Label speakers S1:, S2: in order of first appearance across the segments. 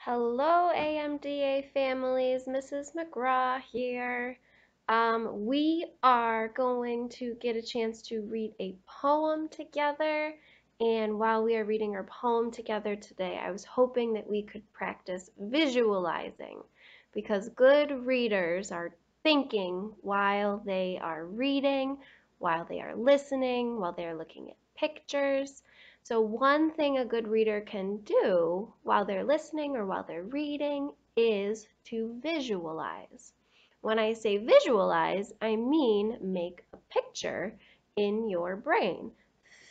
S1: Hello, AMDA families. Mrs. McGraw here. We are going to get a chance to read a poem together. And while we are reading our poem together today, I was hoping that we could practice visualizing because good readers are thinking while they are reading, while they are listening, while they are looking at pictures. So one thing a good reader can do while they're listening or while they're reading is to visualize. When I say visualize, I mean make a picture in your brain.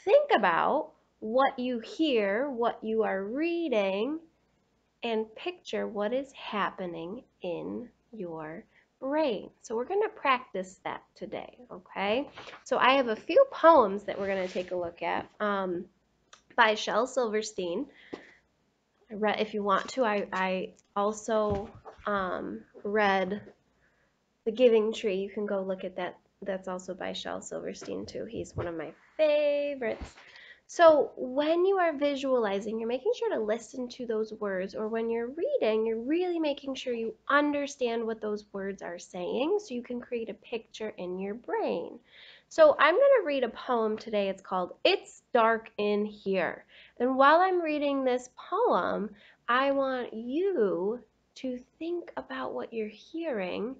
S1: Think about what you hear, what you are reading, and picture what is happening in your brain. So we're going to practice that today, okay? So I have a few poems that we're going to take a look at. By Shel Silverstein. If you want to, I also read The Giving Tree. You can go look at that. That's also by Shel Silverstein too. He's one of my favorites. So when you are visualizing, you're making sure to listen to those words, or when you're reading, you're really making sure you understand what those words are saying so you can create a picture in your brain. So I'm going to read a poem today. It's called It's Dark in Here. And while I'm reading this poem, I want you to think about what you're hearing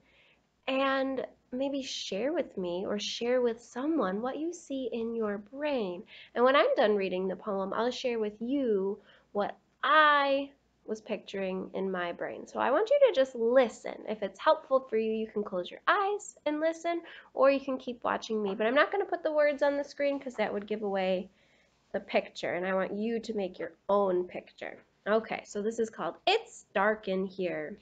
S1: and maybe share with me or share with someone what you see in your brain. And when I'm done reading the poem, I'll share with you what I was picturing in my brain. So I want you to just listen. If it's helpful for you, you can close your eyes and listen, or you can keep watching me. But I'm not going to put the words on the screen because that would give away the picture, and I want you to make your own picture. Okay, so this is called It's Dark in Here.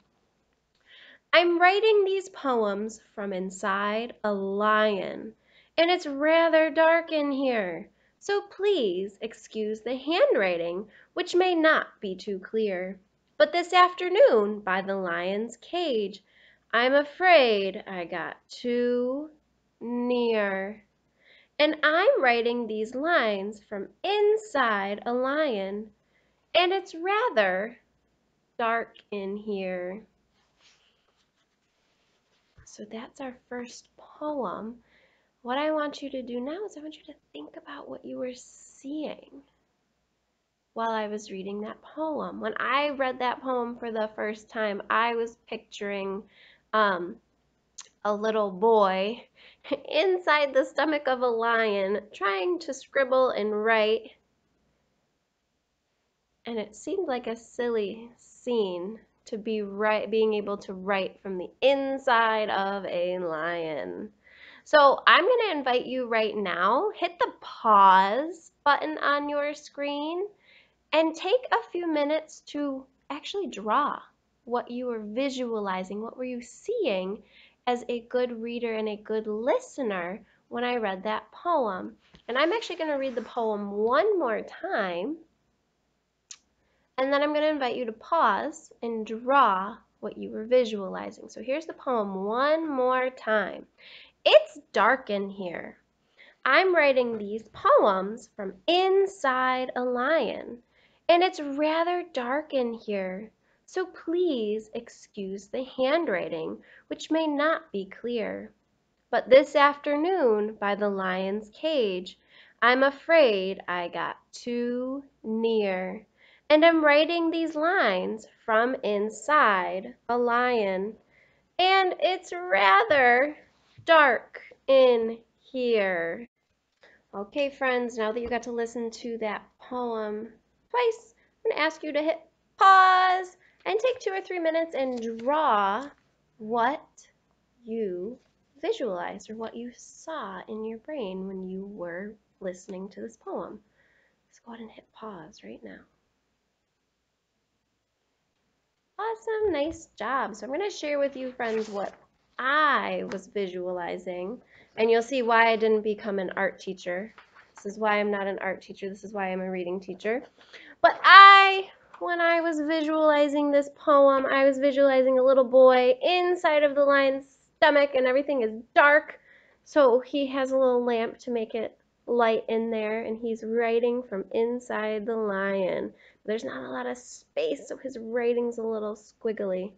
S1: I'm writing these poems from inside a lion, and it's rather dark in here. So please excuse the handwriting, which may not be too clear. But this afternoon, by the lion's cage, I'm afraid I got too near. And I'm writing these lines from inside a lion, and it's rather dark in here. So that's our first poem. What I want you to do now is I want you to think about what you were seeing while I was reading that poem. When I read that poem for the first time, I was picturing a little boy inside the stomach of a lion trying to scribble and write. And it seemed like a silly scene to be being able to write from the inside of a lion. So I'm going to invite you right now, hit the pause button on your screen and take a few minutes to actually draw what you were visualizing, what were you seeing as a good reader and a good listener when I read that poem. And I'm actually going to read the poem one more time, and then I'm going to invite you to pause and draw what you were visualizing. So here's the poem one more time. It's dark in here. I'm writing these poems from inside a lion, and it's rather dark in here. So please excuse the handwriting, which may not be clear. But this afternoon, by the lion's cage, I'm afraid I got too near. And I'm writing these lines from inside a lion, and it's rather dark in here. Okay, friends, now that you got to listen to that poem twice, I'm going to ask you to hit pause and take 2 or 3 minutes and draw what you visualized or what you saw in your brain when you were listening to this poem. Let's go ahead and hit pause right now. Awesome, nice job. So I'm going to share with you, friends, what I was visualizing, and you'll see why I didn't become an art teacher. This is why I'm not an art teacher. This is why I'm a reading teacher. But when I was visualizing this poem, I was visualizing a little boy inside of the lion's stomach, and everything is dark. So he has a little lamp to make it light in there, and he's writing from inside the lion. There's not a lot of space, so his writing's a little squiggly.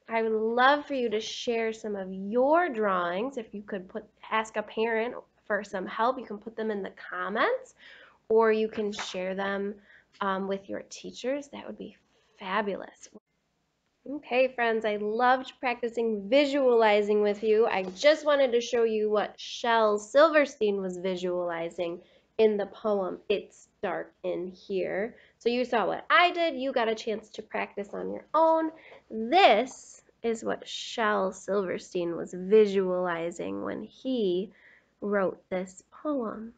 S1: I would love for you to share some of your drawings. If you could ask a parent for some help, you can put them in the comments, or you can share them with your teachers. That would be fabulous. Okay, friends, I loved practicing visualizing with you. I just wanted to show you what Shel Silverstein was visualizing in the poem, It's Dark in Here. So you saw what I did. You got a chance to practice on your own. This is what Shel Silverstein was visualizing when he wrote this poem.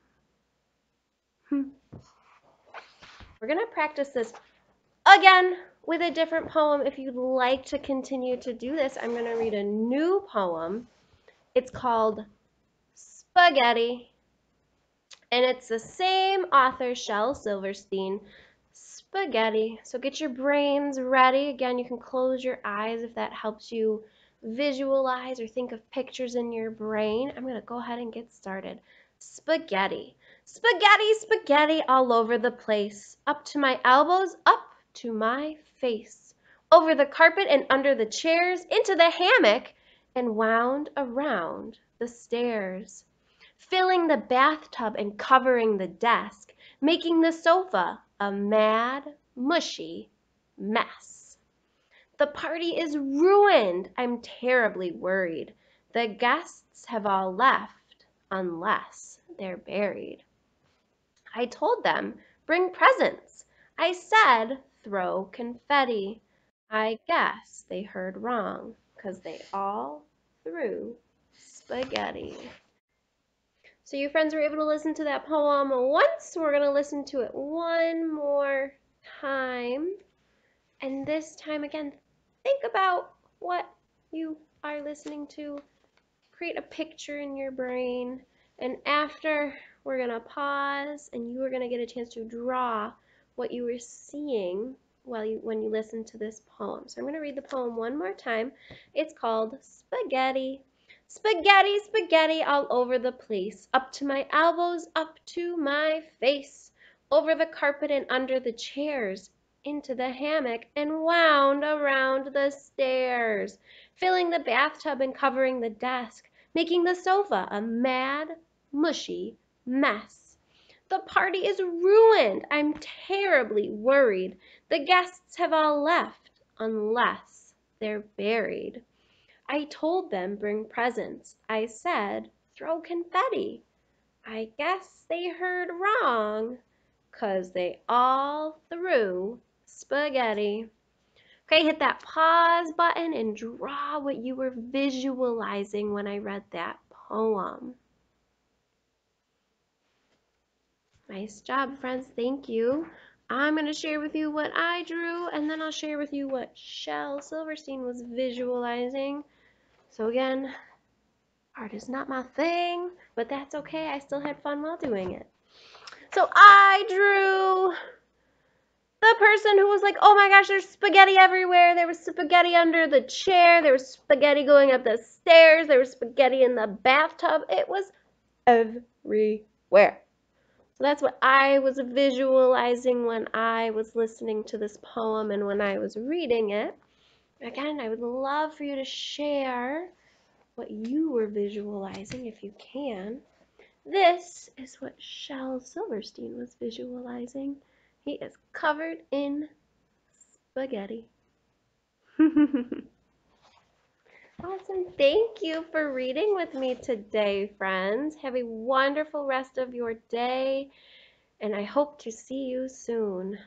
S1: We're going to practice this again with a different poem. If you'd like to continue to do this, I'm going to read a new poem. It's called Spaghetti, and it's the same author, Shel Silverstein. Spaghetti. So get your brains ready. Again, you can close your eyes if that helps you visualize or think of pictures in your brain. I'm going to go ahead and get started. Spaghetti. Spaghetti, spaghetti all over the place. Up to my elbows, up to my face. Over the carpet and under the chairs, into the hammock, and wound around the stairs. Filling the bathtub and covering the desk, making the sofa a mad, mushy mess. The party is ruined. I'm terribly worried. The guests have all left, unless they're buried. I told them, bring presents. I said, throw confetti. I guess they heard wrong, 'cause they all threw spaghetti. So you friends were able to listen to that poem once. We're going to listen to it one more time. And this time, again, think about what you are listening to. Create a picture in your brain. And after, we're going to pause, and you are going to get a chance to draw what you were seeing when you listen to this poem. So I'm going to read the poem one more time. It's called Spaghetti. Spaghetti, spaghetti all over the place, up to my elbows, up to my face, over the carpet and under the chairs, into the hammock, and wound around the stairs, filling the bathtub and covering the desk, making the sofa a mad, mushy mess. The party is ruined. I'm terribly worried. The guests have all left, unless they're buried. I told them bring presents. I said throw confetti. I guess they heard wrong, 'cause they all threw spaghetti. Okay, hit that pause button and draw what you were visualizing when I read that poem. Nice job, friends. Thank you. I'm going to share with you what I drew, and then I'll share with you what Shel Silverstein was visualizing. So again, art is not my thing, but that's okay. I still had fun while doing it. So I drew the person who was like, oh my gosh, there's spaghetti everywhere. There was spaghetti under the chair. There was spaghetti going up the stairs. There was spaghetti in the bathtub. It was everywhere. So that's what I was visualizing when I was listening to this poem and when I was reading it. Again, I would love for you to share what you were visualizing if you can. This is what Shel Silverstein was visualizing. He is covered in spaghetti. Awesome. Thank you for reading with me today, friends. Have a wonderful rest of your day, and I hope to see you soon.